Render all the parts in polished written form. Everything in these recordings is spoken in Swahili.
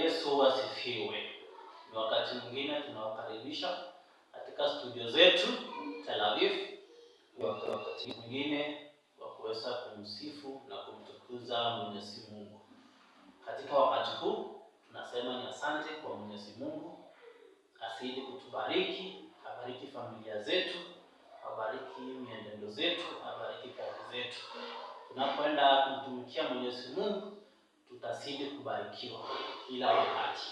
Yesu asifiwe. Ni wakati mwingine tunawakaribisha katika studio zetu Tel Aviv. Wakati mwingine wa kuweza kumsifu na kumtukuza Mwenyezi Mungu. Katika wakati huu tunasema ni asante kwa Mwenyezi Mungu, asidi kutubariki, abariki familia zetu, abariki mienendo zetu, abariki kazi zetu. Tunapoenda kumtumikia Mwenyezi Mungu, tutasidi kubarikiwa kila wakati.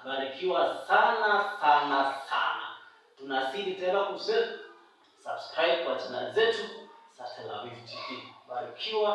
Barikiwa sana. Tunazidi tena subscribe kwa channel zetu za Tel Aviv TV. Barikiwa.